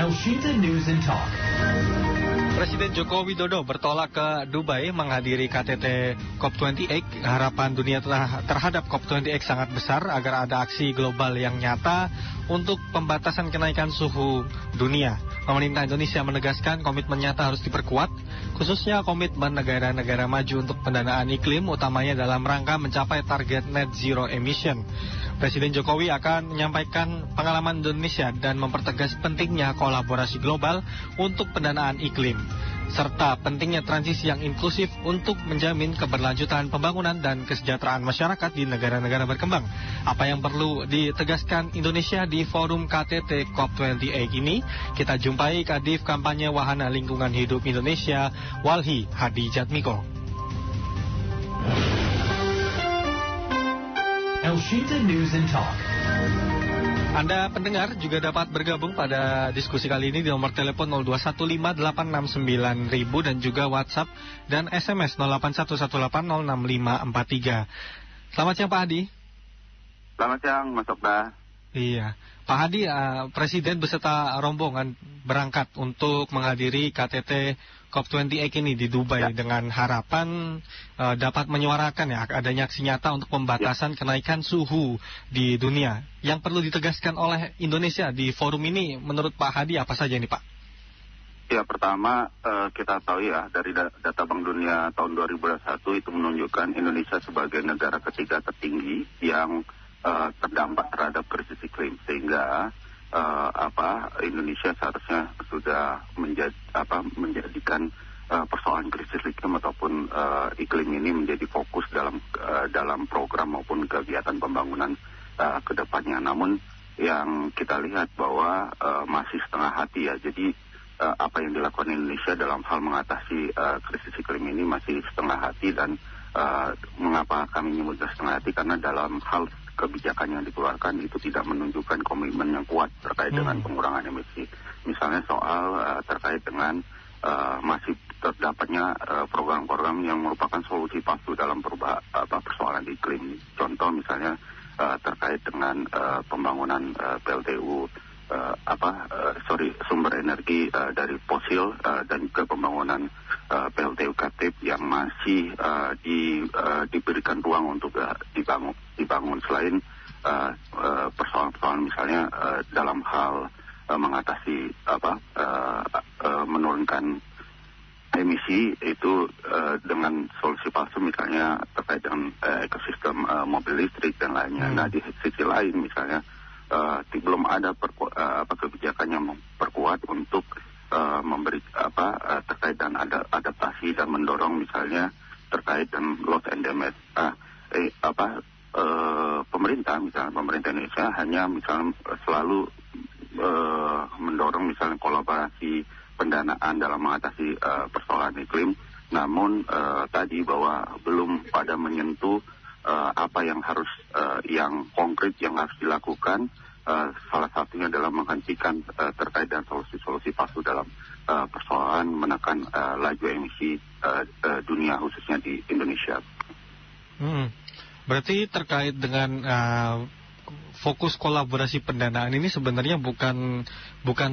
Elshinta News and Talk. Presiden Joko Widodo bertolak ke Dubai menghadiri KTT COP28. Harapan dunia terhadap COP28 sangat besar agar ada aksi global yang nyata untuk pembatasan kenaikan suhu dunia. Pemerintah Indonesia menegaskan komitmen nyata harus diperkuat, khususnya komitmen negara-negara maju untuk pendanaan iklim, utamanya dalam rangka mencapai target net zero emission. Presiden Jokowi akan menyampaikan pengalaman Indonesia dan mempertegas pentingnya kolaborasi global untuk pendanaan iklim, serta pentingnya transisi yang inklusif untuk menjamin keberlanjutan pembangunan dan kesejahteraan masyarakat di negara-negara berkembang. Apa yang perlu ditegaskan Indonesia di forum KTT COP28 ini? Kita jumpai Kadif Kampanye Wahana Lingkungan Hidup Indonesia, Walhi Hadi Jatmiko. Elshinta News and Talk. Anda pendengar juga dapat bergabung pada diskusi kali ini di nomor telepon 0215869.000 dan juga WhatsApp dan SMS 0811806543. Selamat siang Pak Hadi. Selamat siang Mas Okta. Iya, Pak Hadi, Presiden beserta rombongan berangkat untuk menghadiri KTT COP28 ini di Dubai dengan harapan dapat menyuarakan adanya aksi nyata untuk pembatasan kenaikan suhu di dunia. Yang perlu ditegaskan oleh Indonesia di forum ini menurut Pak Hadi apa saja ini Pak? Ya, pertama kita tahu ya dari data Bank Dunia tahun 2021 itu menunjukkan Indonesia sebagai negara ketiga tertinggi yang terdampak terhadap krisis iklim, sehingga Indonesia seharusnya sudah menjadikan persoalan krisis iklim ataupun iklim ini menjadi fokus dalam program maupun kegiatan pembangunan ke depannya. Namun yang kita lihat bahwa masih setengah hati ya. Jadi apa yang dilakukan Indonesia dalam hal mengatasi krisis iklim ini masih setengah hati. Dan mengapa kami menyebut setengah hati? Karena dalam hal kebijakan yang dikeluarkan itu tidak menunjukkan komitmen yang kuat terkait dengan pengurangan emisi. Misalnya soal terkait dengan masih terdapatnya program-program yang merupakan solusi palsu dalam persoalan iklim. Contoh misalnya terkait dengan pembangunan PLTU sumber energi dari fosil dan juga pembangunan PLTU kaptif yang masih diberikan ruang untuk dibangun selain persoalan-persoalan misalnya dalam hal mengatasi menurunkan emisi itu dengan solusi palsu misalnya terkait dengan ekosistem mobil listrik dan lainnya. Nah di sisi lain misalnya belum ada kebijakan yang memperkuat untuk memberi terkait dengan adaptasi dan mendorong misalnya terkait dengan loss and damage. Pemerintah Indonesia hanya misalnya selalu mendorong misalnya kolaborasi pendanaan dalam mengatasi persoalan iklim, namun tadi bahwa belum pada menyentuh apa yang harus yang konkret yang harus dilakukan. Salah satunya adalah menghentikan terkait dengan solusi-solusi palsu dalam persoalan menekan laju emisi dunia khususnya di Indonesia. Berarti terkait dengan fokus kolaborasi pendanaan ini sebenarnya bukan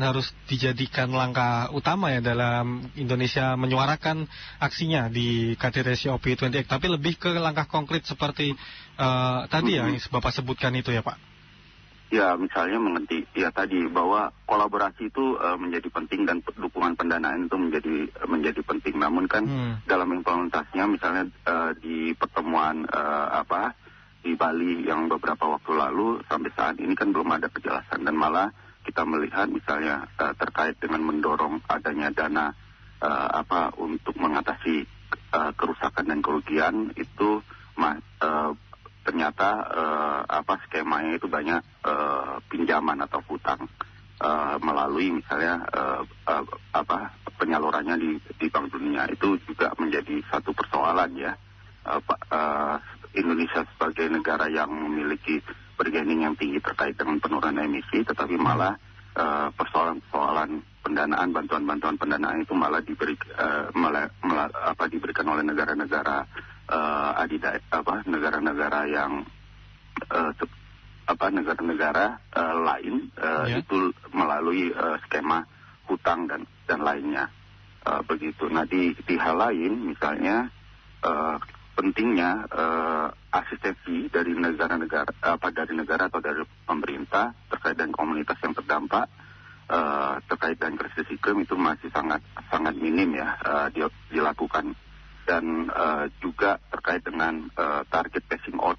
harus dijadikan langkah utama ya dalam Indonesia menyuarakan aksinya di KTT COP28, tapi lebih ke langkah konkret seperti tadi yang Bapak sebutkan itu ya Pak. Ya, misalnya mengerti ya tadi bahwa kolaborasi itu menjadi penting dan dukungan pendanaan itu menjadi penting. Namun kan dalam implementasinya misalnya di pertemuan di Bali yang beberapa waktu lalu sampai saat ini kan belum ada kejelasan, dan malah kita melihat misalnya terkait dengan mendorong adanya dana untuk mengatasi kerusakan dan kerugian itu ternyata skemanya itu banyak pinjaman atau hutang melalui misalnya penyalurannya di Bank Dunia. Itu juga menjadi satu persoalan ya. Indonesia sebagai negara yang memiliki bargaining yang tinggi terkait dengan penurunan emisi, tetapi malah persoalan-persoalan pendanaan, bantuan-bantuan pendanaan itu malah diberikan oleh negara-negara negara-negara yang negara-negara lain itu melalui skema hutang dan lainnya. Begitu. Nah di hal lain misalnya pentingnya asistensi dari negara-negara dari negara atau dari pemerintah terkait dengan komunitas yang terdampak terkait dengan krisis iklim itu masih sangat minim ya dilakukan, dan juga terkait dengan target phasing out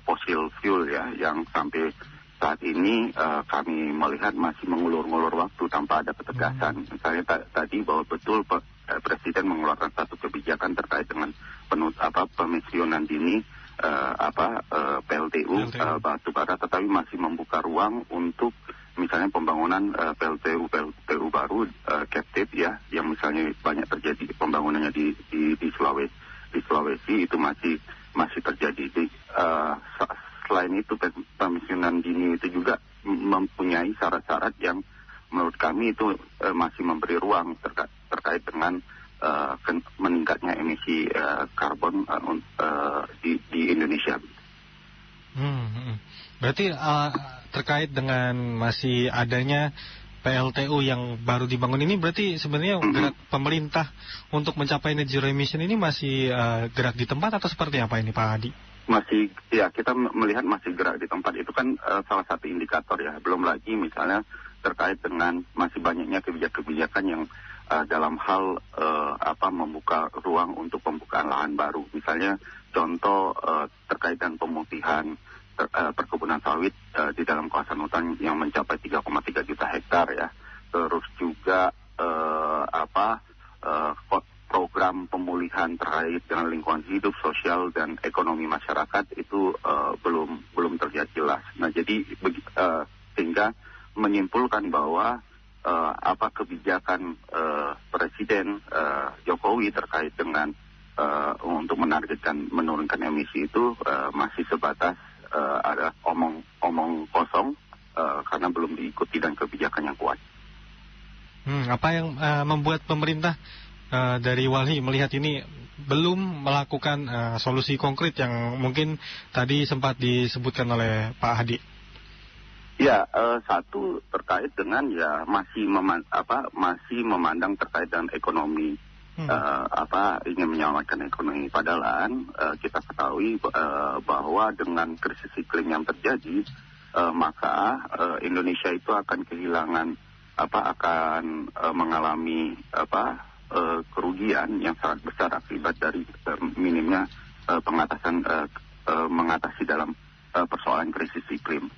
fossil fuel ya yang sampai saat ini kami melihat masih mengulur-ngulur waktu tanpa ada ketegasan. Misalnya tadi bahwa betul Presiden mengeluarkan satu kebijakan terkait dengan pensiunan dini PLTU batu bara, tetapi masih membuka ruang untuk misalnya pembangunan PLTU baru captive ya, yang misalnya banyak terjadi pembangunannya di Sulawesi itu masih terjadi. Selain itu pensiunan dini itu juga mempunyai syarat-syarat yang menurut kami itu masih memberi ruang terkait dengan meningkatnya emisi karbon di Indonesia. Berarti terkait dengan masih adanya PLTU yang baru dibangun ini, berarti sebenarnya gerak pemerintah untuk mencapai net zero emission ini masih gerak di tempat atau seperti apa ini Pak Hadi? Masih, ya kita melihat masih gerak di tempat, itu kan salah satu indikator ya. Belum lagi misalnya terkait dengan masih banyaknya kebijakan yang dalam hal membuka ruang untuk pembukaan lahan baru. Misalnya contoh terkait dengan pemutihan perkebunan sawit di dalam kawasan hutan yang mencapai 3,3 juta hektar ya. Terus juga program pemulihan terkait dengan lingkungan hidup, sosial dan ekonomi masyarakat itu belum terlihat jelas. Nah jadi sehingga menyimpulkan bahwa kebijakan Presiden Jokowi terkait dengan untuk menargetkan menurunkan emisi itu masih sebatas ada omong kosong karena belum diikuti dan kebijakan yang kuat. Apa yang membuat pemerintah dari Walhi melihat ini belum melakukan solusi konkret yang mungkin tadi sempat disebutkan oleh Pak Hadi? Ya, satu terkait dengan ya masih memandang terkait dengan ekonomi, ingin menyelamatkan ekonomi. Padahal kita ketahui bahwa dengan krisis iklim yang terjadi, maka Indonesia itu akan kehilangan akan mengalami kerugian yang sangat besar akibat dari minimnya mengatasi dalam persoalan krisis iklim.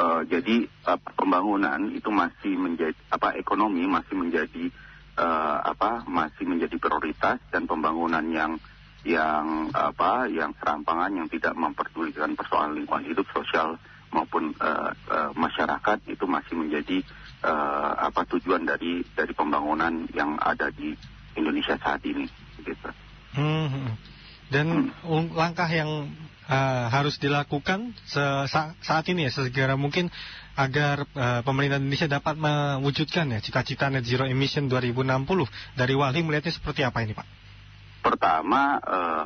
Jadi pembangunan itu masih menjadi ekonomi masih menjadi prioritas, dan pembangunan yang serampangan yang tidak memperdulikan persoalan lingkungan hidup, sosial maupun masyarakat itu masih menjadi tujuan dari pembangunan yang ada di Indonesia saat ini gitu. Dan langkah yang harus dilakukan saat ini ya, segera mungkin agar pemerintah Indonesia dapat mewujudkan ya cita-cita net zero emission 2060. Dari Walhi melihatnya seperti apa ini Pak? Pertama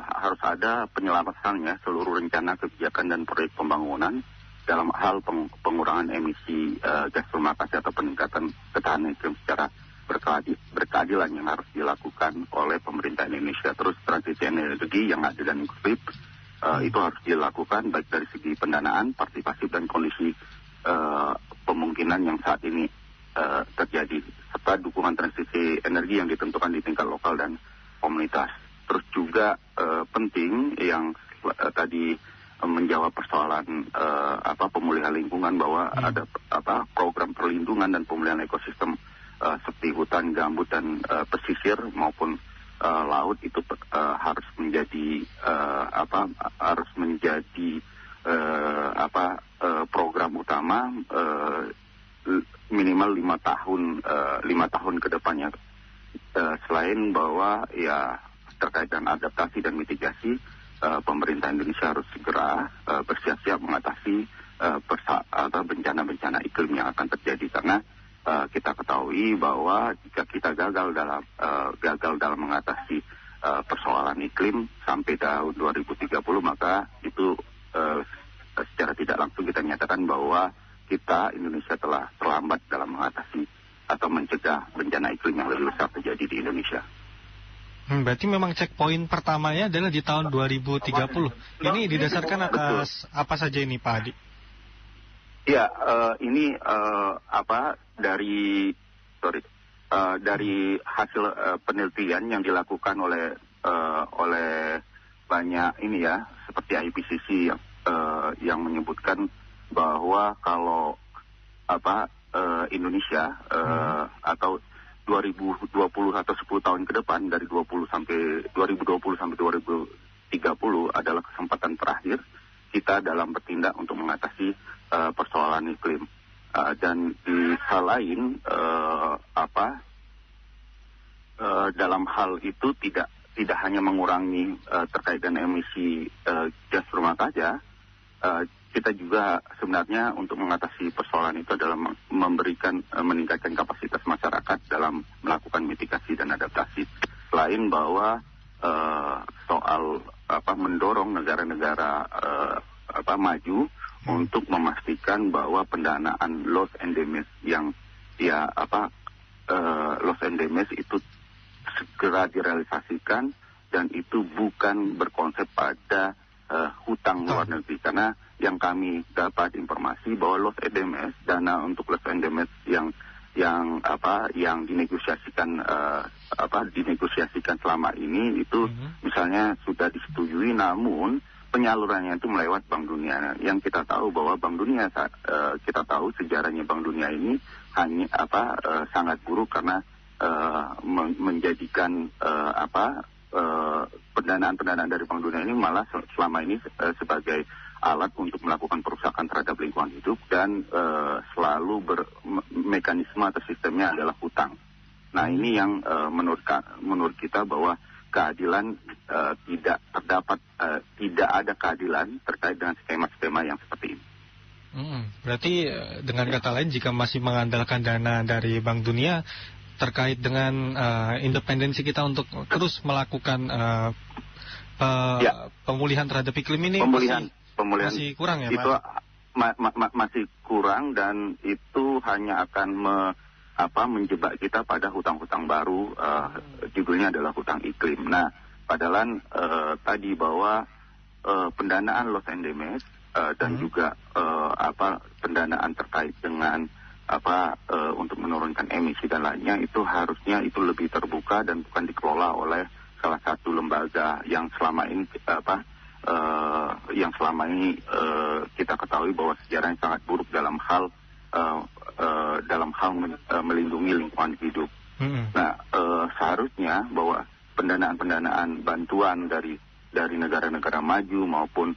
harus ada penyelamatannya seluruh rencana kebijakan dan proyek pembangunan dalam hal pengurangan emisi gas rumah kaca atau peningkatan ketahanan iklim secara berkeadilan yang harus dilakukan oleh pemerintah Indonesia. Terus transisi energi yang adil dan inklusif itu harus dilakukan baik dari segi pendanaan, partisipasi dan kondisi pemungkinan yang saat ini terjadi, serta dukungan transisi energi yang ditentukan di tingkat lokal dan komunitas. Terus juga penting yang tadi menjawab persoalan pemulihan lingkungan, bahwa ada program perlindungan dan pemulihan ekosistem seperti hutan, gambut dan pesisir maupun laut itu harus menjadi program utama minimal 5 tahun ke depannya. Selain bahwa ya terkait dengan adaptasi dan mitigasi, pemerintah Indonesia harus segera bersiap-siap mengatasi bencana-bencana iklim yang akan terjadi, karena kita ketahui bahwa jika kita gagal dalam mengatasi persoalan iklim sampai tahun 2030, maka itu secara tidak langsung kita nyatakan bahwa Indonesia telah terlambat dalam mengatasi atau mencegah bencana iklim yang lebih besar terjadi di Indonesia. Berarti memang checkpoint pertamanya adalah di tahun 2030. Ini didasarkan atas apa saja ini, Pak Adi? Ya, ini dari hasil penelitian yang dilakukan oleh banyak ini ya, seperti IPCC yang menyebutkan bahwa kalau Indonesia atau 2020 atau 10 tahun ke depan dari 2020 sampai 2030 adalah kesempatan terakhir kita dalam bertindak untuk mengatasi persoalan iklim. Dan di hal lain dalam hal itu tidak hanya mengurangi terkait dengan emisi gas rumah kaca, kita juga sebenarnya untuk mengatasi persoalan itu adalah meningkatkan kapasitas masyarakat dalam melakukan mitigasi dan adaptasi. Selain bahwa soal mendorong negara-negara maju untuk memastikan bahwa pendanaan loss and damage yang loss and damage itu segera direalisasikan dan itu bukan berkonsep pada hutang luar negeri, karena yang kami dapat informasi bahwa loss and damage, dana untuk loss and damage yang dinegosiasikan selama ini itu misalnya sudah disetujui, namun penyalurannya itu melewat Bank Dunia. Yang kita tahu bahwa Bank Dunia kita tahu sejarahnya Bank Dunia ini hanya sangat buruk karena menjadikan pendanaan dari Bank Dunia ini malah selama ini sebagai alat untuk melakukan perusakan terhadap lingkungan hidup dan selalu mekanisme atau sistemnya adalah hutang. Nah, ini yang menurut kita bahwa keadilan tidak ada keadilan terkait dengan skema-skema yang seperti ini. Berarti dengan kata lain, jika masih mengandalkan dana dari Bank Dunia terkait dengan independensi kita untuk terus melakukan pemulihan terhadap iklim ini masih kurang ya, Pak? Itu masih kurang, dan itu hanya akan menjebak kita pada hutang-hutang baru, judulnya adalah hutang iklim. Nah, padahal tadi bahwa pendanaan loss and damage dan juga pendanaan terkait dengan untuk menurunkan emisi dan lainnya itu harusnya itu lebih terbuka dan bukan dikelola oleh salah satu lembaga yang selama ini kita ketahui bahwa sejarahnya sangat buruk dalam hal melindungi lingkungan hidup. Nah, seharusnya bahwa pendanaan bantuan dari negara-negara maju maupun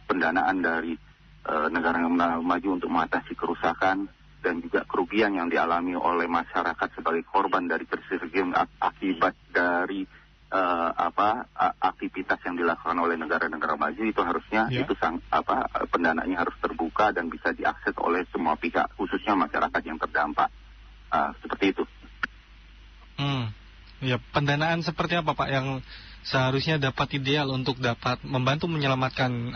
pendanaan dari negara-negara maju untuk mengatasi kerusakan dan juga kerugian yang dialami oleh masyarakat sebagai korban dari krisis iklim akibat dari aktivitas yang dilakukan oleh negara-negara maju, itu harusnya pendanaannya harus terbuka dan bisa diakses oleh semua pihak, khususnya masyarakat yang terdampak. Seperti itu. Ya, pendanaan seperti apa, Pak, yang seharusnya dapat ideal untuk dapat membantu menyelamatkan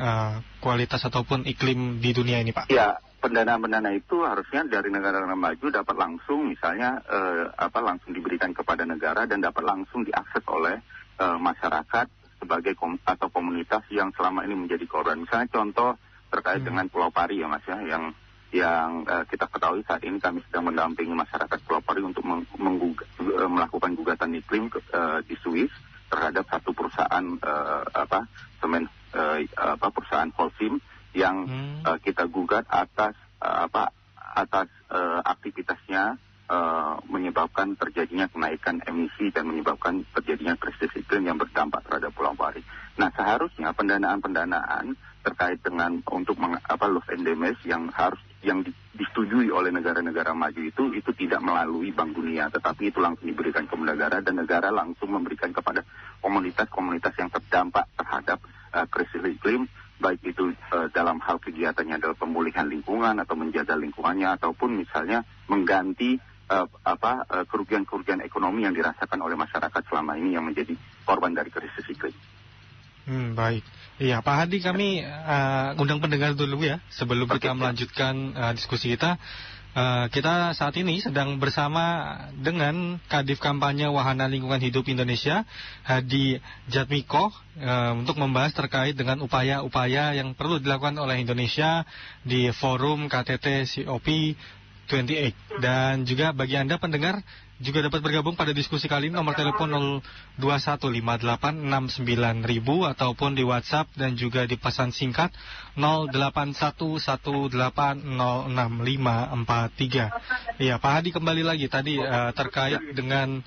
kualitas ataupun iklim di dunia ini, Pak? Ya, pendanaan itu harusnya dari negara-negara maju dapat langsung, misalnya langsung diberikan kepada negara dan dapat langsung diakses oleh masyarakat sebagai atau komunitas yang selama ini menjadi korban. Misalnya contoh terkait dengan Pulau Pari ya, Mas, ya, yang kita ketahui saat ini kami sedang mendampingi masyarakat Pulau Pari untuk melakukan gugatan iklim di Swiss terhadap satu perusahaan perusahaan Holcim yang kita gugat atas aktivitasnya menyebabkan terjadinya kenaikan emisi dan menyebabkan terjadinya krisis iklim yang berdampak terhadap Pulau Pari. Nah, seharusnya pendanaan terkait dengan untuk loss and damage yang disetujui oleh negara-negara maju itu tidak melalui Bank Dunia, tetapi itu langsung diberikan ke negara dan negara langsung memberikan kepada komunitas-komunitas yang terdampak terhadap krisis iklim, baik itu dalam hal kegiatannya adalah pemulihan lingkungan atau menjaga lingkungannya ataupun misalnya mengganti kerugian-kerugian ekonomi yang dirasakan oleh masyarakat selama ini yang menjadi korban dari krisis iklim. Baik. Iya, Pak Hadi, kami undang pendengar dulu ya sebelum kita melanjutkan diskusi kita. Kita saat ini sedang bersama dengan Kadif Kampanye Wahana Lingkungan Hidup Indonesia, Hadi Djatmiko, untuk membahas terkait dengan upaya-upaya yang perlu dilakukan oleh Indonesia di forum KTT COP28. Dan juga bagi Anda pendengar juga dapat bergabung pada diskusi kali ini, nomor telepon 0215869.000 ataupun di WhatsApp dan juga di pesan singkat 0811806543. Iya, Pak Hadi, kembali lagi tadi terkait dengan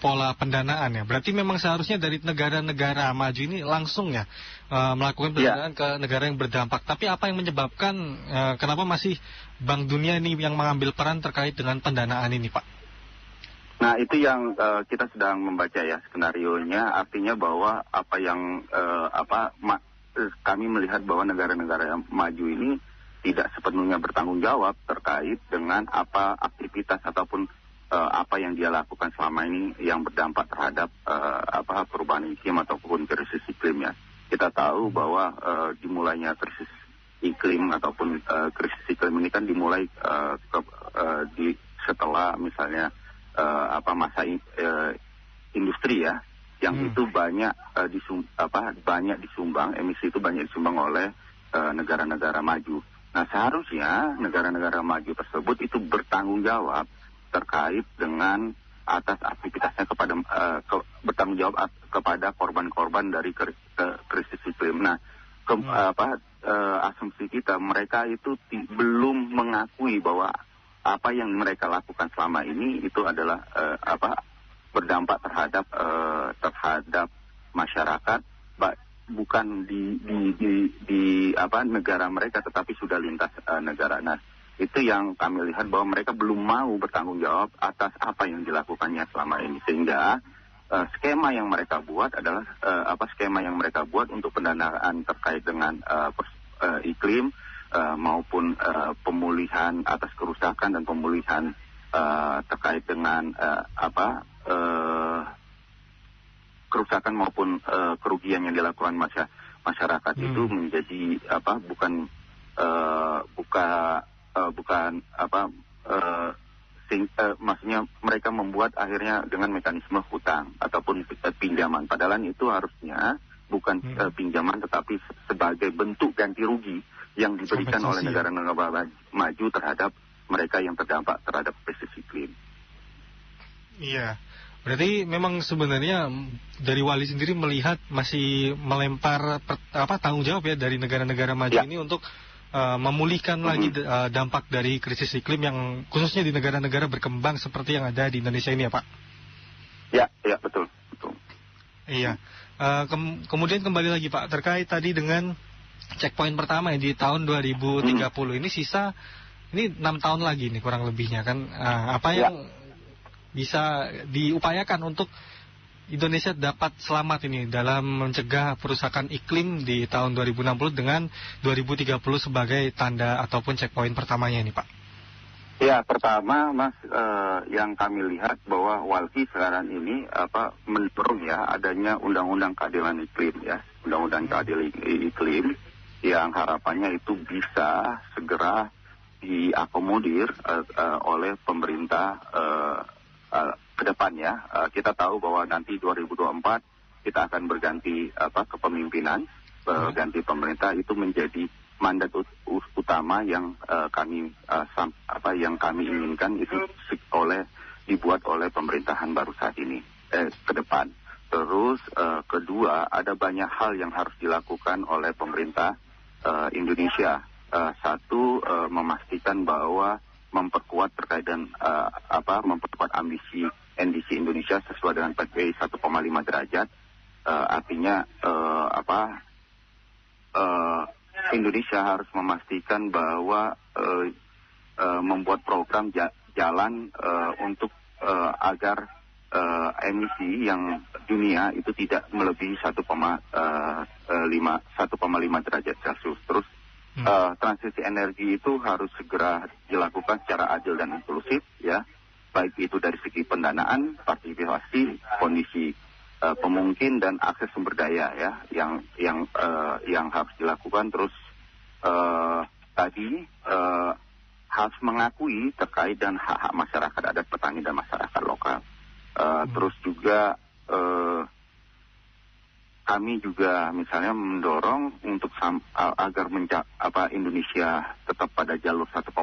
pola pendanaan ya. Berarti memang seharusnya dari negara-negara maju ini langsung ya melakukan pendanaan ke negara yang berdampak. Tapi apa yang menyebabkan kenapa masih Bank Dunia ini yang mengambil peran terkait dengan pendanaan ini, Pak? Nah, itu yang kita sedang membaca ya skenarionya, artinya bahwa apa yang kami melihat bahwa negara-negara yang maju ini tidak sepenuhnya bertanggung jawab terkait dengan apa aktivitas ataupun apa yang dia lakukan selama ini yang berdampak terhadap perubahan iklim ataupun krisis iklim ya. Kita tahu bahwa dimulainya krisis iklim ataupun krisis iklim ini kan dimulai setelah misalnya masa industri ya, yang itu banyak disumbang, emisi itu banyak disumbang oleh negara-negara maju. Nah, seharusnya negara-negara maju tersebut itu bertanggung jawab terkait dengan atas aktivitasnya bertanggung jawab kepada korban-korban dari krisis iklim. Nah, asumsi kita mereka itu belum mengakui bahwa apa yang mereka lakukan selama ini itu adalah berdampak terhadap masyarakat, bukan di negara mereka, tetapi sudah lintas negara. Nah, itu yang kami lihat bahwa mereka belum mau bertanggung jawab atas apa yang dilakukannya selama ini, sehingga skema yang mereka buat adalah skema yang mereka buat untuk pendanaan terkait dengan iklim maupun pemulihan atas kerusakan dan pemulihan terkait dengan kerusakan maupun kerugian yang dilakukan masyarakat itu menjadi maksudnya mereka membuat akhirnya dengan mekanisme hutang ataupun pinjaman, padahal itu harusnya bukan pinjaman tetapi sebagai bentuk ganti rugi yang diberikan oleh negara-negara maju terhadap mereka yang terdampak terhadap krisis iklim. Iya, berarti memang sebenarnya dari Wali sendiri melihat masih melempar tanggung jawab ya dari negara-negara maju ini untuk memulihkan lagi dampak dari krisis iklim yang khususnya di negara-negara berkembang seperti yang ada di Indonesia ini ya, Pak? Ya, betul. Iya. Kemudian kembali lagi, Pak, terkait tadi dengan checkpoint pertama di tahun 2030 ini ini 6 tahun lagi nih kurang lebihnya kan. Apa yang bisa diupayakan untuk Indonesia dapat selamat ini dalam mencegah perusakan iklim di tahun 2060 dengan 2030 sebagai tanda ataupun checkpoint pertamanya ini, Pak? Ya, pertama Mas, yang kami lihat bahwa Walhi sekarang ini mendorong ya adanya undang-undang keadilan iklim ya, undang-undang keadilan iklim yang harapannya itu bisa segera diakomodir oleh pemerintah ke depannya. Kita tahu bahwa nanti 2024 kita akan berganti kepemimpinan, berganti pemerintah, itu menjadi mandat utama yang kami inginkan itu dibuat oleh pemerintahan baru saat ini ke depan. Terus kedua, ada banyak hal yang harus dilakukan oleh pemerintah Indonesia. Satu, memastikan bahwa memperkuat terkait dengan memperkuat ambisi NDC Indonesia sesuai dengan PPI 1,5 derajat. Artinya Indonesia harus memastikan bahwa membuat program jalan untuk agar emisi yang dunia itu tidak melebihi 1,5 derajat Celcius. Terus transisi energi itu harus segera dilakukan secara adil dan inklusif ya, baik itu dari segi pendanaan, partisipasi, kondisi pemungkin dan akses sumber daya ya yang harus dilakukan. Terus tadi harus mengakui terkait dan hak-hak masyarakat adat, petani dan masyarakat lokal. Terus juga kami juga misalnya mendorong untuk agar Indonesia tetap pada jalur 1,5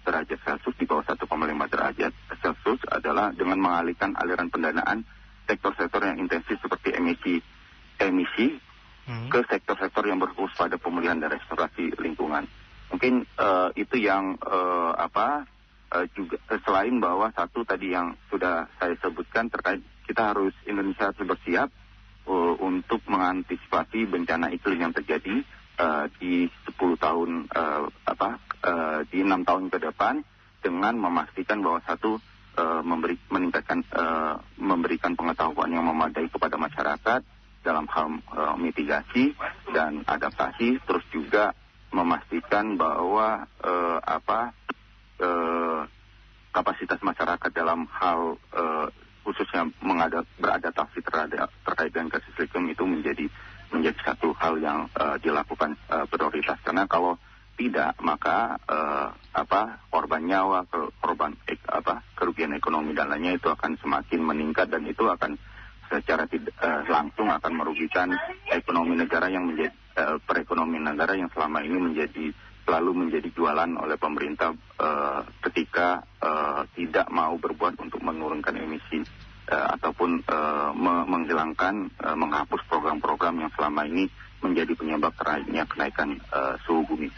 derajat Celcius, di bawah 1,5 derajat Celcius adalah dengan mengalihkan aliran pendanaan sektor-sektor yang intensif seperti emisi ke sektor-sektor yang berfokus pada pemulihan dan restorasi lingkungan. Mungkin itu yang juga selain bahwa satu tadi yang sudah saya sebutkan terkait Indonesia harus bersiap untuk mengantisipasi bencana iklim yang terjadi di 10 tahun di 6 tahun ke depan, dengan memastikan bahwa satu memberikan pengetahuan yang memadai kepada masyarakat dalam hal mitigasi dan adaptasi, terus juga memastikan bahwa kapasitas masyarakat dalam hal khususnya beradaptasi terkait dengan krisis iklim itu menjadi satu hal yang dilakukan prioritas. Karena kalau tidak, maka korban nyawa, kerugian ekonomi dan lainnya itu akan semakin meningkat, dan itu akan secara langsung akan merugikan ekonomi negara yang menjadi perekonomian negara yang selama ini selalu menjadi jualan oleh pemerintah ketika tidak mau berbuat untuk menurunkan emisi ataupun menghapus program-program yang selama ini menjadi penyebab kenaikan suhu bumi.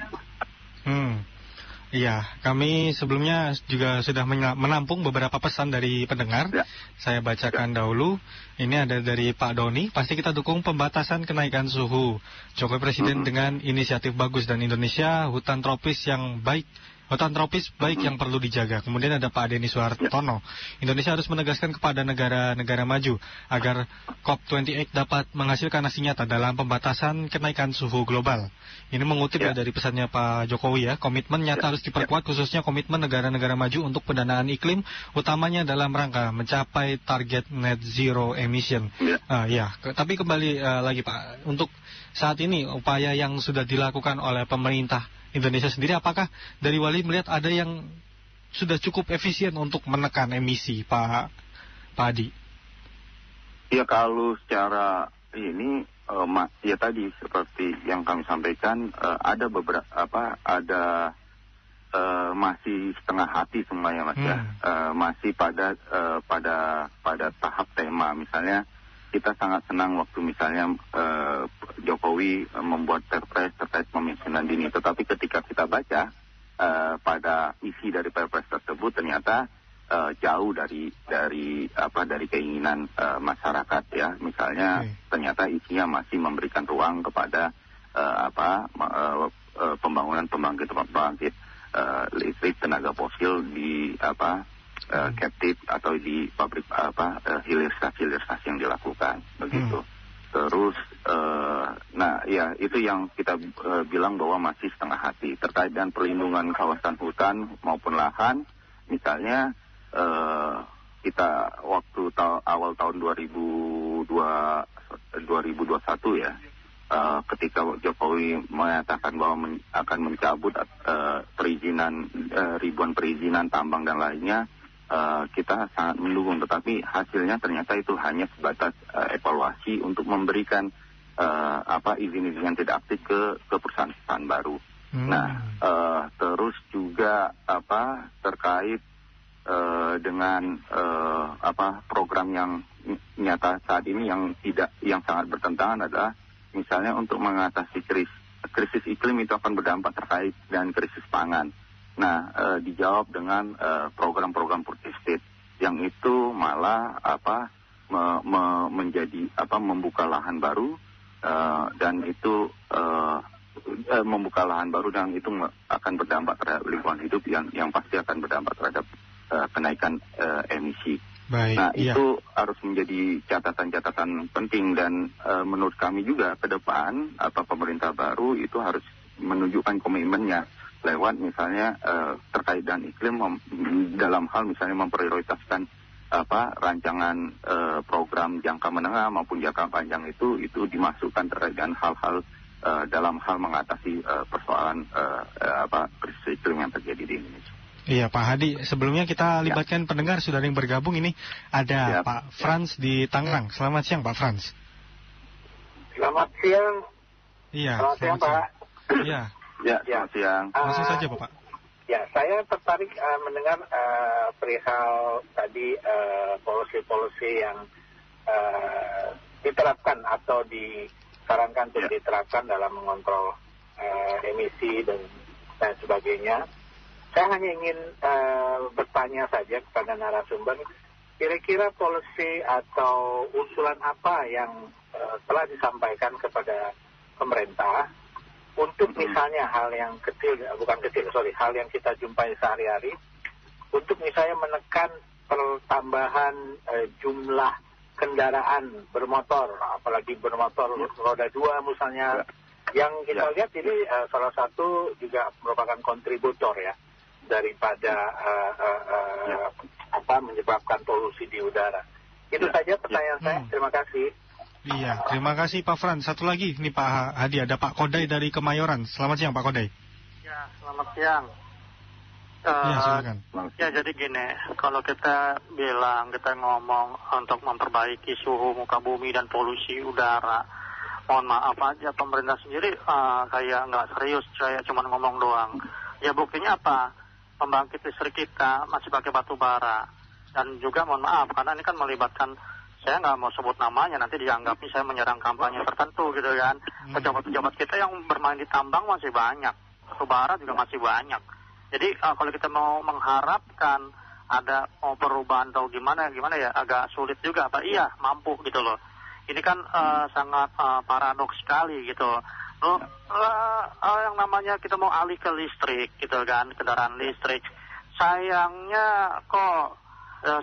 Iya, kami sebelumnya juga sudah menampung beberapa pesan dari pendengar. Ya. Saya bacakan dahulu. Ini ada dari Pak Doni. Pasti kita dukung pembatasan kenaikan suhu. Jokowi Presiden dengan inisiatif bagus, dan Indonesia hutan tropis baik yang perlu dijaga. Kemudian ada Pak Denny Suhartono. Indonesia harus menegaskan kepada negara-negara maju agar COP28 dapat menghasilkan hasil nyata dalam pembatasan kenaikan suhu global. Ini mengutip dari pesannya Pak Jokowi ya. Komitmen nyata harus diperkuat, khususnya komitmen negara-negara maju untuk pendanaan iklim, utamanya dalam rangka mencapai target net zero emission. Tapi kembali lagi Pak, untuk saat ini upaya yang sudah dilakukan oleh pemerintah Indonesia sendiri, apakah dari Wali melihat ada yang sudah cukup efisien untuk menekan emisi, Pak Adi? Ya, kalau secara ini tadi seperti yang kami sampaikan, ada beberapa masih setengah hati semua ya Mas masih pada tahap tema. Misalnya kita sangat senang waktu misalnya Jokowi membuat perpres terkait pemiskinan dini, tetapi ketika kita baca pada isi dari perpres tersebut ternyata jauh dari keinginan masyarakat ya. Misalnya ternyata isinya masih memberikan ruang kepada pembangunan pembangkit listrik tenaga fosil di captive atau di pabrik hilirisasi yang dilakukan begitu. Terus itu yang kita bilang bahwa masih setengah hati terkait dengan perlindungan kawasan hutan maupun lahan. Misalnya kita waktu awal tahun 2021 ya, ketika Jokowi menyatakan bahwa akan mencabut ribuan perizinan tambang dan lainnya, kita sangat mendukung, tetapi hasilnya ternyata itu hanya sebatas evaluasi untuk memberikan izin-izin yang tidak aktif ke perusahaan baru. Terus juga terkait dengan program yang nyata saat ini yang sangat bertentangan adalah misalnya untuk mengatasi krisis iklim itu akan berdampak terkait dengan krisis pangan. Dijawab dengan program-program purchase yang itu malah membuka lahan baru dan itu akan berdampak terhadap lingkungan hidup yang pasti akan berdampak terhadap kenaikan emisi. Itu harus menjadi catatan-catatan penting, dan menurut kami juga ke depan pemerintah baru itu harus menunjukkan komitmennya lewat misalnya terkait dengan iklim dalam hal misalnya memprioritaskan rancangan program jangka menengah maupun jangka panjang itu dimasukkan terkait dengan hal-hal dalam hal mengatasi persoalan krisis iklim yang terjadi di Indonesia. Iya Pak Hadi, sebelumnya kita libatkan pendengar, sudah ada yang bergabung ini. Ada Pak Frans di Tangerang. Selamat siang Pak Frans. Selamat siang. Iya, selamat siang Pak. Iya. Ya, selamat siang. Langsung saja Bapak. Ya, saya tertarik mendengar perihal tadi polusi-polusi yang diterapkan atau disarankan untuk diterapkan dalam mengontrol emisi dan sebagainya. Saya hanya ingin bertanya saja kepada narasumber, kira-kira polusi atau usulan apa yang telah disampaikan kepada pemerintah untuk misalnya hal yang hal yang kita jumpai sehari-hari, untuk misalnya menekan pertambahan jumlah kendaraan bermotor, apalagi bermotor roda 2 misalnya, yang kita lihat ini salah satu juga merupakan kontributor ya daripada menyebabkan polusi di udara. Itu saja pertanyaan saya. Terima kasih. Iya, terima kasih Pak Frans. Satu lagi, nih Pak Hadi, ada Pak Kodai dari Kemayoran. Selamat siang Pak Kodai. Ya, selamat siang. Ya, silakan. Ya, jadi gini, kalau kita ngomong untuk memperbaiki suhu muka bumi dan polusi udara, mohon maaf aja pemerintah sendiri kayak nggak serius, kayak cuma ngomong doang. Ya buktinya apa? Pembangkit listrik kita masih pakai batu bara. Dan juga mohon maaf, karena ini kan melibatkan, saya nggak mau sebut namanya, nanti dianggap saya menyerang kampanye tertentu gitu kan. Pejabat-pejabat kita yang bermain di tambang masih banyak, batu bara juga masih banyak. Jadi kalau kita mau mengharapkan ada perubahan atau gimana ya, agak sulit juga. Apa iya mampu gitu loh. Ini kan sangat paradoks sekali gitu. Yang namanya kita mau alih ke listrik gitu kan, kendaraan listrik. Sayangnya kok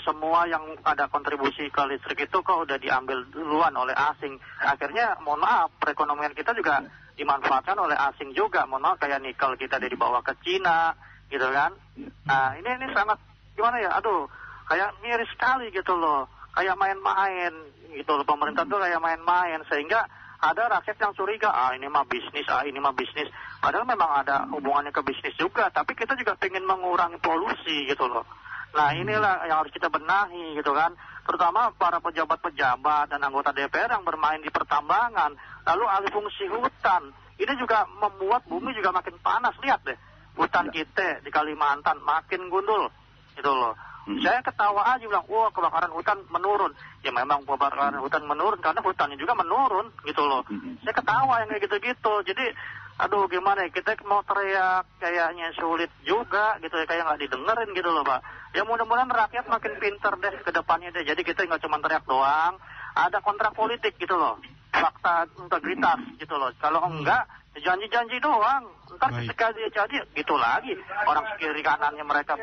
semua yang ada kontribusi ke listrik itu kok udah diambil duluan oleh asing. Akhirnya mohon maaf, perekonomian kita juga dimanfaatkan oleh asing juga. Mohon maaf, kayak nikel kita dibawa ke Cina gitu kan. Nah ini sangat gimana ya, kayak miris sekali gitu loh. Kayak main-main gitu loh, pemerintah tuh kayak main-main, sehingga ada rakyat yang curiga, ini mah bisnis. Padahal memang ada hubungannya ke bisnis juga, tapi kita juga pengen mengurangi polusi gitu loh. Nah inilah yang harus kita benahi gitu kan, terutama para pejabat-pejabat dan anggota DPR yang bermain di pertambangan, lalu alih fungsi hutan. Ini juga membuat bumi juga makin panas. Lihat deh, hutan kita di Kalimantan makin gundul gitu loh. Saya ketawa aja bilang, kebakaran hutan menurun. Ya memang kebakaran hutan menurun karena hutannya juga menurun gitu loh. Saya ketawa yang kayak gitu-gitu. Jadi gimana ya, kita mau teriak kayaknya sulit juga gitu ya, kayak nggak didengerin gitu loh Pak. Ya mudah-mudahan rakyat makin pinter deh ke depannya deh. Jadi kita nggak cuma teriak doang, ada kontrak politik gitu loh, fakta integritas gitu loh. Kalau enggak, janji-janji doang. Ntar ketika dia jadi gitu lagi, orang kiri kanannya mereka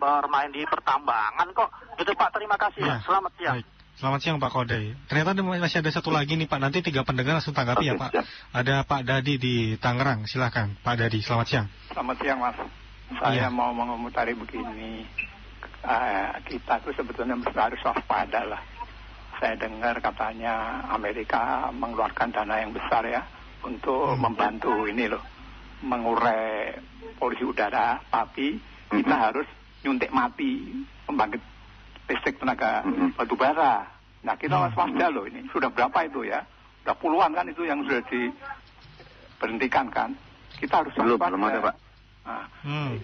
bermain di pertambangan kok. Gitu Pak, terima kasih ya. Selamat siang. Baik. Selamat siang Pak Kodai. Ternyata masih ada satu lagi nih Pak, nanti 3 pendengar langsung tanggapi ya Pak. Ada Pak Dadi di Tangerang, silakan Pak Dadi, selamat siang. Selamat siang Mas. Saya mau mengomutari begini, kita tuh sebetulnya harus waspada lah. Saya dengar katanya Amerika mengeluarkan dana yang besar ya untuk membantu ini loh, mengurai polusi udara, tapi kita harus nyuntik mati pembangkit listrik tenaga batu bara. Nah kita waspada loh, ini sudah berapa itu ya? Sudah puluhan kan itu yang sudah diberhentikan kan? Kita harus waspada. Belum ada Pak. Nah,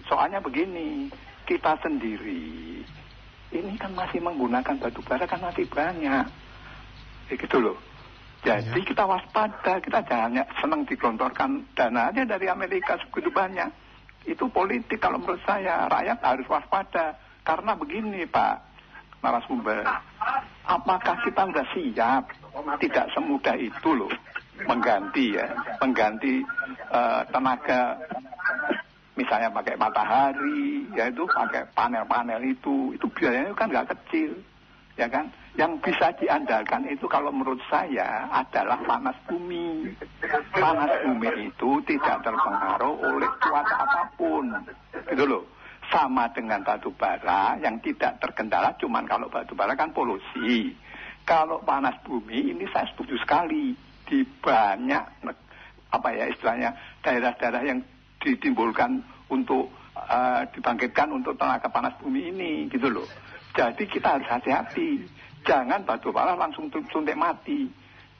soalnya begini, kita sendiri ini kan masih menggunakan batu bara kan masih banyak, gitu loh. Jadi kita waspada, kita jangan senang digelontorkan dana aja dari Amerika segitu banyak. Itu politik kalau menurut saya, rakyat harus waspada. Karena begini Pak narasumber, apakah kita sudah siap? Tidak semudah itu loh mengganti tenaga, misalnya pakai matahari, yaitu pakai panel-panel itu biayanya kan nggak kecil, ya kan? Yang bisa diandalkan itu kalau menurut saya adalah panas bumi. Panas bumi itu tidak terpengaruh oleh cuaca apapun, gitu loh. sama dengan batu bara yang tidak terkendala, cuman kalau batu bara kan polusi. Kalau panas bumi ini saya setuju sekali di banyak istilahnya daerah-daerah yang ditimbulkan untuk dibangkitkan untuk tenaga panas bumi ini gitu loh. Jadi kita harus hati-hati, jangan batu bara langsung suntik mati.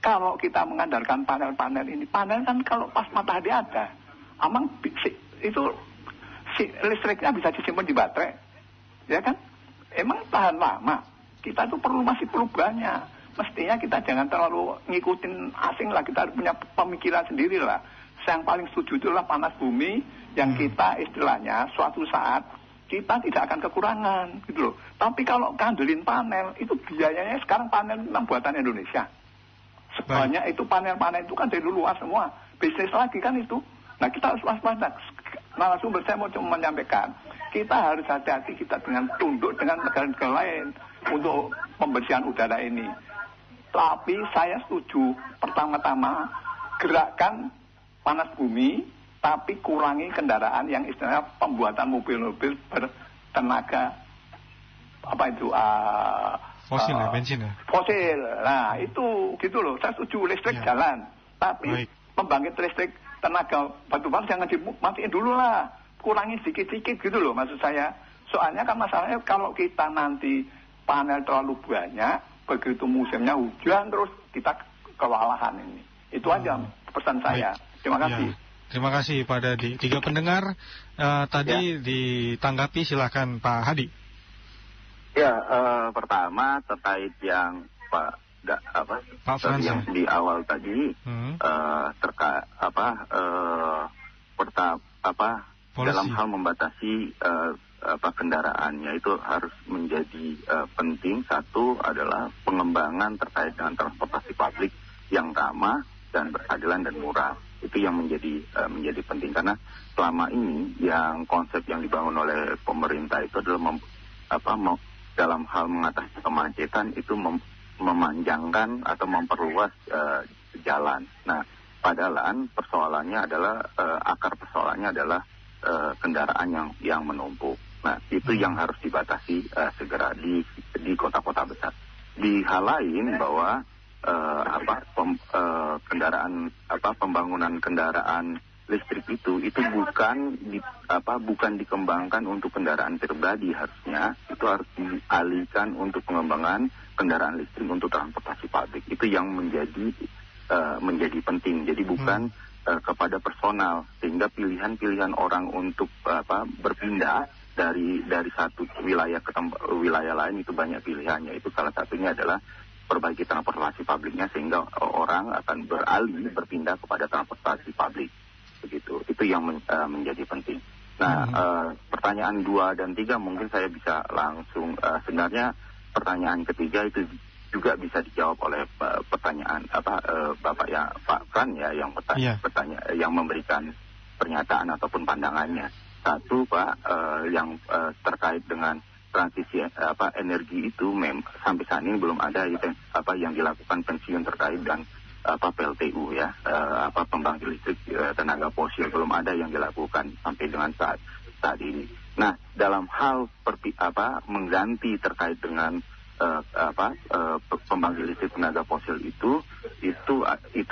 Kalau kita mengandalkan panel-panel ini, panel kan kalau pas matahari ada, emang itu listriknya bisa disimpan di baterai, ya kan? Emang tahan lama. Kita tuh masih perlu banyak. Mestinya kita jangan terlalu ngikutin asing lah. Kita harus punya pemikiran sendiri lah. Yang paling setuju itulah panas bumi yang kita istilahnya suatu saat kita tidak akan kekurangan gitu loh. Tapi kalau kandelin panel itu biayanya sekarang panel memang buatan Indonesia. Sebanyak itu panel-panel itu kan dari luar semua. Bisnis lagi kan itu. Nah kita harus waspada. Narasumber saya mau cuma menyampaikan, kita harus hati-hati kita dengan tunduk dengan negara-negara lain untuk pembersihan udara ini. Tapi saya setuju, pertama-tama gerakkan panas bumi, tapi kurangi kendaraan yang istilahnya pembuatan mobil-mobil bertenaga fosil ya, bensin ya? Fosil, nah itu gitu loh, saya setuju listrik jalan, tapi pembangkit listrik tenaga batu bara jangan dimatiin dulu lah, kurangi sedikit-sedikit gitu loh maksud saya. Soalnya kan masalahnya kalau kita nanti panel terlalu banyak, begitu musimnya hujan terus kita kewalahan ini. Itu aja pesan saya. Terima kasih. Terima kasih Pak Dadi. 3 pendengar tadi ditanggapi, silakan Pak Hadi. Ya, pertama terkait yang Pak yang di awal tadi terkait dalam hal membatasi kendaraannya itu harus menjadi penting. Satu adalah pengembangan terkait dengan transportasi publik yang ramah dan berkeadilan dan murah. Itu yang menjadi penting, karena selama ini yang konsep yang dibangun oleh pemerintah itu adalah dalam hal mengatasi kemacetan itu memanjangkan atau memperluas jalan. Nah, padahal persoalannya adalah akar persoalannya adalah kendaraan yang menumpuk. Nah, itu yang harus dibatasi segera di kota-kota besar. Di hal lain bahwa pembangunan kendaraan listrik itu bukan dikembangkan untuk kendaraan pribadi, harusnya itu harus dialihkan untuk pengembangan kendaraan listrik untuk transportasi publik. Itu yang menjadi penting. Jadi bukan kepada personal, sehingga pilihan-pilihan orang untuk berpindah dari satu wilayah ke wilayah lain itu banyak pilihannya. Itu salah satunya adalah perbaiki transportasi publiknya sehingga orang akan berpindah kepada transportasi publik. Begitu. Itu yang menjadi penting. Nah, pertanyaan 2 dan 3 mungkin saya bisa langsung. Sebenarnya pertanyaan ketiga itu juga bisa dijawab oleh pertanyaan Bapak ya, Pak Fran ya, yang bertanya, yang memberikan pernyataan ataupun pandangannya. Satu Pak, yang terkait dengan transisi energi itu sampai saat ini belum ada yang dilakukan pensiun terkait dan PLTU ya, pembangkit listrik tenaga fosil, belum ada yang dilakukan sampai dengan saat ini. Nah, dalam hal mengganti terkait dengan pembangkit listrik tenaga fosil itu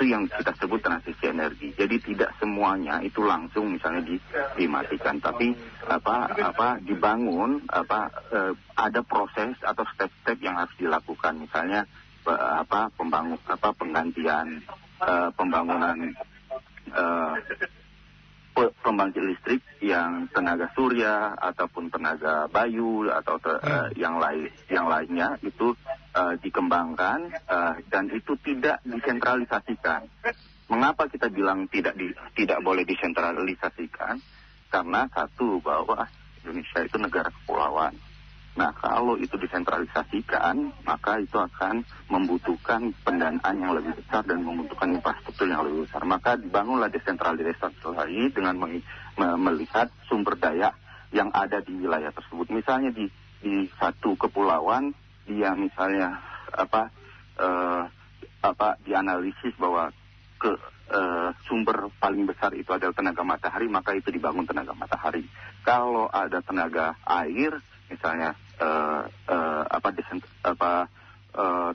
yang kita sebut transisi energi. Jadi tidak semuanya itu langsung misalnya dimatikan, tapi dibangun ada proses atau step-step yang harus dilakukan, misalnya penggantian pembangunan pembangkit listrik yang tenaga surya ataupun tenaga bayu atau yang lainnya itu dikembangkan dan itu tidak disentralisasikan. Mengapa kita bilang tidak boleh disentralisasikan? Karena satu, bahwa Indonesia itu negara kepulauan. Nah, kalau itu disentralisasikan, maka itu akan membutuhkan pendanaan yang lebih besar dan membutuhkan infrastruktur yang lebih besar. Maka dibangunlah desentralisasi dengan melihat sumber daya yang ada di wilayah tersebut. Misalnya di satu kepulauan, dia misalnya dianalisis bahwa ke sumber paling besar itu adalah tenaga matahari, maka itu dibangun tenaga matahari. Kalau ada tenaga air, misalnya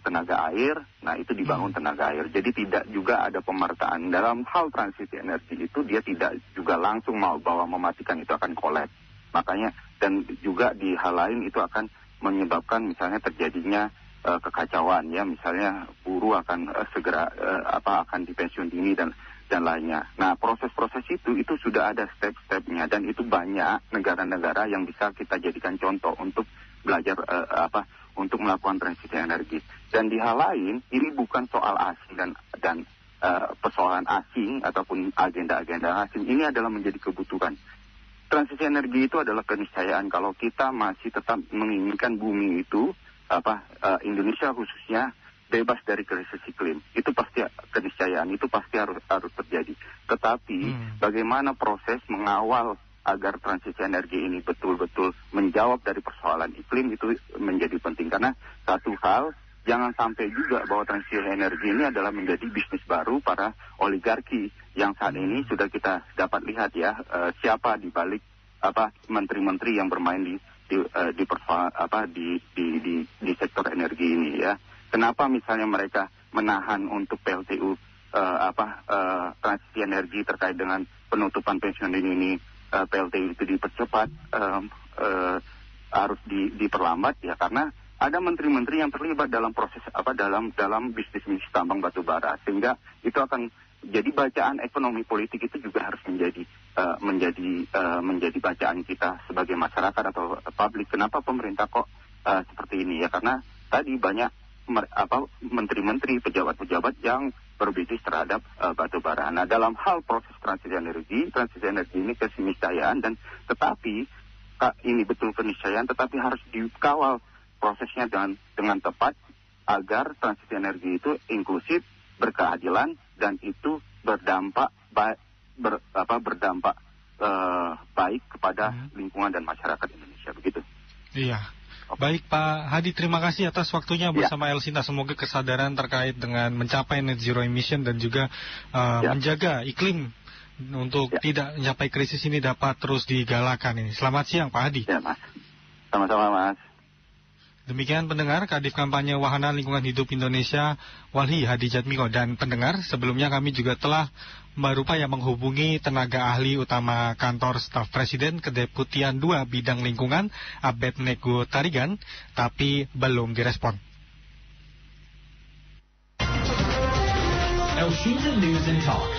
tenaga air, nah itu dibangun tenaga air. Jadi tidak juga ada pemertaan dalam hal transisi energi itu, dia tidak juga langsung mau bahwa mematikan itu akan kolaps. Makanya dan juga di hal lain itu akan menyebabkan misalnya terjadinya kekacauan ya, misalnya buruh akan segera akan dipensiun dini dan lainnya. Nah, proses-proses itu sudah ada step-stepnya dan itu banyak negara-negara yang bisa kita jadikan contoh untuk belajar untuk melakukan transisi energi. Dan di hal lain, ini bukan soal asing dan persoalan asing ataupun agenda-agenda asing. Ini adalah menjadi kebutuhan. Transisi energi itu adalah keniscayaan kalau kita masih tetap menginginkan bumi itu Indonesia khususnya bebas dari krisis iklim. Itu pasti keniscayaan, itu pasti harus terjadi. Tetapi bagaimana proses mengawal agar transisi energi ini betul-betul menjawab dari persoalan iklim itu menjadi penting. Karena satu hal, jangan sampai juga bahwa transisi energi ini adalah menjadi bisnis baru para oligarki yang saat ini sudah kita dapat lihat ya, siapa di balik menteri-menteri yang bermain di sektor energi ini ya. Kenapa misalnya mereka menahan untuk PLTU transisi energi terkait dengan penutupan pensiun dini ini, PLTU itu dipercepat, harus diperlambat ya, karena ada menteri-menteri yang terlibat dalam proses dalam bisnis tambang batu bara, sehingga itu akan jadi bacaan ekonomi politik itu juga harus menjadi bacaan kita sebagai masyarakat atau publik. Kenapa pemerintah kok seperti ini ya? Karena tadi banyak menteri-menteri, pejabat-pejabat yang berbisnis terhadap batu bara. Nah, dalam hal proses transisi energi ini keniscayaan, dan tetapi ini betul keniscayaan, tetapi harus dikawal prosesnya dengan tepat agar transisi energi itu inklusif, berkeadilan, dan itu berdampak baik kepada lingkungan dan masyarakat Indonesia, begitu. Iya. Baik Pak Hadi, terima kasih atas waktunya bersama Elsinta. Semoga kesadaran terkait dengan mencapai net zero emission dan juga menjaga iklim untuk tidak mencapai krisis ini dapat terus digalakan ini. Selamat siang Pak Hadi. Ya Mas, sama-sama Mas. Demikian pendengar, Kadif Kampanye Wahana Lingkungan Hidup Indonesia Walhi Hadi Jatmiko. Dan pendengar, sebelumnya kami juga telah berupaya menghubungi tenaga ahli utama kantor staf Presiden Kedeputian 2 Bidang Lingkungan Abednego Tarigan, tapi belum direspon. Elshinta News and Talk.